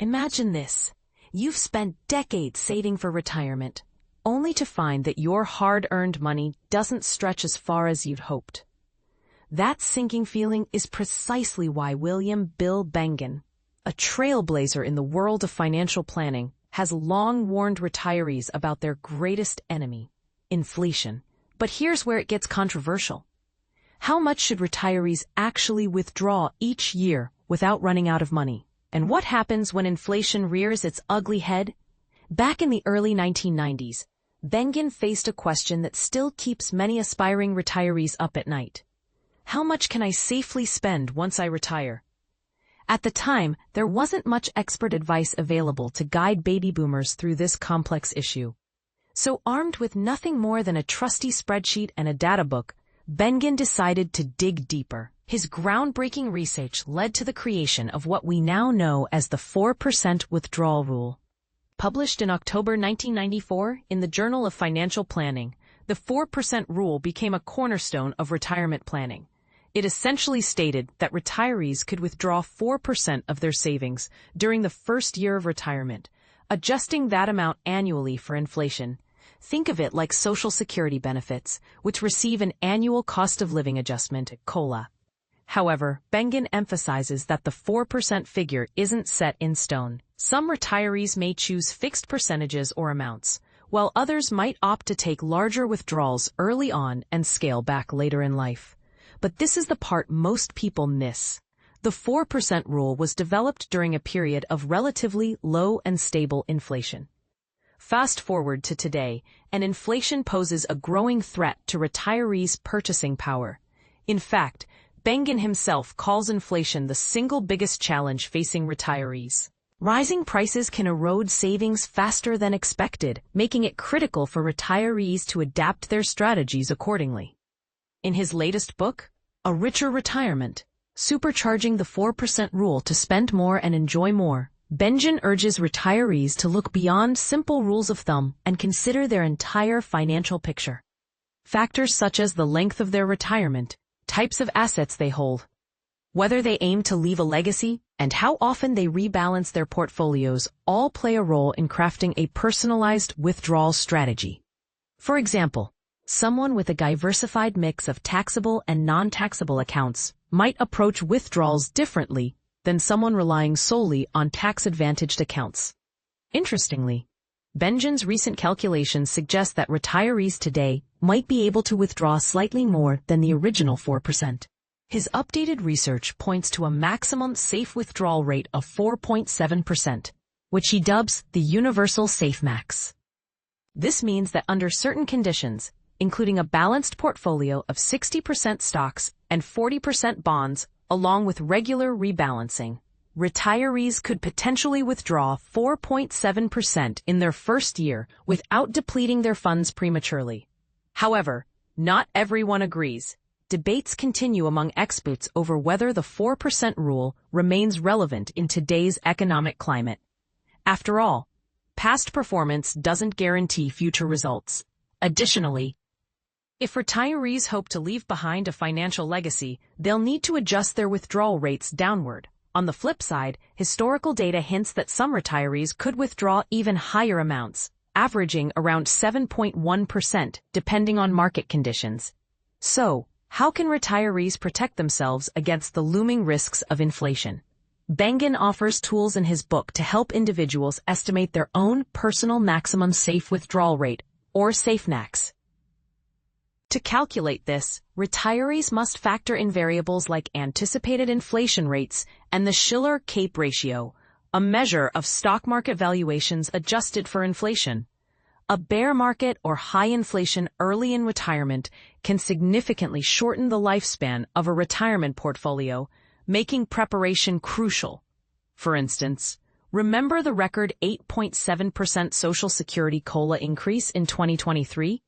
Imagine this. You've spent decades saving for retirement, only to find that your hard-earned money doesn't stretch as far as you'd hoped. That sinking feeling is precisely why Bill Bengen, a trailblazer in the world of financial planning, has long warned retirees about their greatest enemy, inflation. But here's where it gets controversial. How much should retirees actually withdraw each year without running out of money? And what happens when inflation rears its ugly head? Back in the early 1990s, Bengen faced a question that still keeps many aspiring retirees up at night. How much can I safely spend once I retire? At the time, there wasn't much expert advice available to guide baby boomers through this complex issue. So armed with nothing more than a trusty spreadsheet and a data book, Bengen decided to dig deeper. His groundbreaking research led to the creation of what we now know as the 4% withdrawal rule. Published in October 1994 in the Journal of Financial Planning, the 4% rule became a cornerstone of retirement planning. It essentially stated that retirees could withdraw 4% of their savings during the first year of retirement, adjusting that amount annually for inflation. Think of it like Social Security benefits, which receive an annual cost of living adjustment, COLA. However, Bengen emphasizes that the 4% figure isn't set in stone. Some retirees may choose fixed percentages or amounts, while others might opt to take larger withdrawals early on and scale back later in life. But this is the part most people miss. The 4% rule was developed during a period of relatively low and stable inflation. Fast forward to today, and inflation poses a growing threat to retirees' purchasing power. In fact, Bengen himself calls inflation the single biggest challenge facing retirees. Rising prices can erode savings faster than expected, making it critical for retirees to adapt their strategies accordingly. In his latest book, A Richer Retirement, Supercharging the 4% Rule to Spend More and Enjoy More, Bengen urges retirees to look beyond simple rules of thumb and consider their entire financial picture. Factors such as the length of their retirement, types of assets they hold, whether they aim to leave a legacy, and how often they rebalance their portfolios all play a role in crafting a personalized withdrawal strategy. For example, someone with a diversified mix of taxable and non-taxable accounts might approach withdrawals differently than someone relying solely on tax-advantaged accounts. Interestingly, Bengen's recent calculations suggest that retirees today might be able to withdraw slightly more than the original 4%. His updated research points to a maximum safe withdrawal rate of 4.7%, which he dubs the universal safe max. This means that under certain conditions, including a balanced portfolio of 60% stocks and 40% bonds, along with regular rebalancing, retirees could potentially withdraw 4.7% in their first year without depleting their funds prematurely. However, not everyone agrees. Debates continue among experts over whether the 4% rule remains relevant in today's economic climate. After all, past performance doesn't guarantee future results. Additionally, if retirees hope to leave behind a financial legacy, they'll need to adjust their withdrawal rates downward. On the flip side, historical data hints that some retirees could withdraw even higher amounts, averaging around 7.1% depending on market conditions. So, how can retirees protect themselves against the looming risks of inflation? Bengen offers tools in his book to help individuals estimate their own personal maximum safe withdrawal rate, or SafeMax. To calculate this, retirees must factor in variables like anticipated inflation rates and the Shiller-Cape ratio, a measure of stock market valuations adjusted for inflation. A bear market or high inflation early in retirement can significantly shorten the lifespan of a retirement portfolio, making preparation crucial. For instance, remember the record 8.7% Social Security COLA increase in 2023?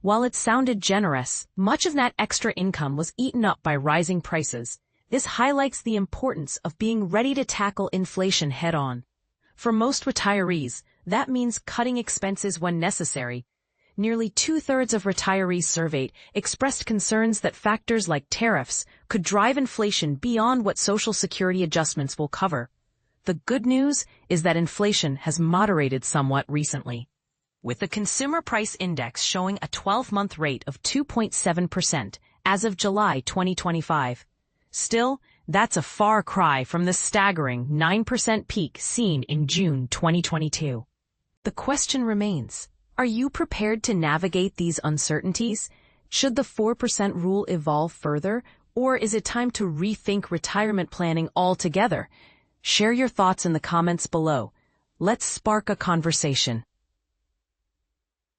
While it sounded generous, much of that extra income was eaten up by rising prices. This highlights the importance of being ready to tackle inflation head-on. For most retirees, that means cutting expenses when necessary. Nearly two-thirds of retirees surveyed expressed concerns that factors like tariffs could drive inflation beyond what Social Security adjustments will cover. The good news is that inflation has moderated somewhat recently, with the Consumer Price Index showing a 12-month rate of 2.7% as of July 2025. Still, that's a far cry from the staggering 9% peak seen in June 2022. The question remains, are you prepared to navigate these uncertainties? Should the 4% rule evolve further, or is it time to rethink retirement planning altogether? Share your thoughts in the comments below. Let's spark a conversation.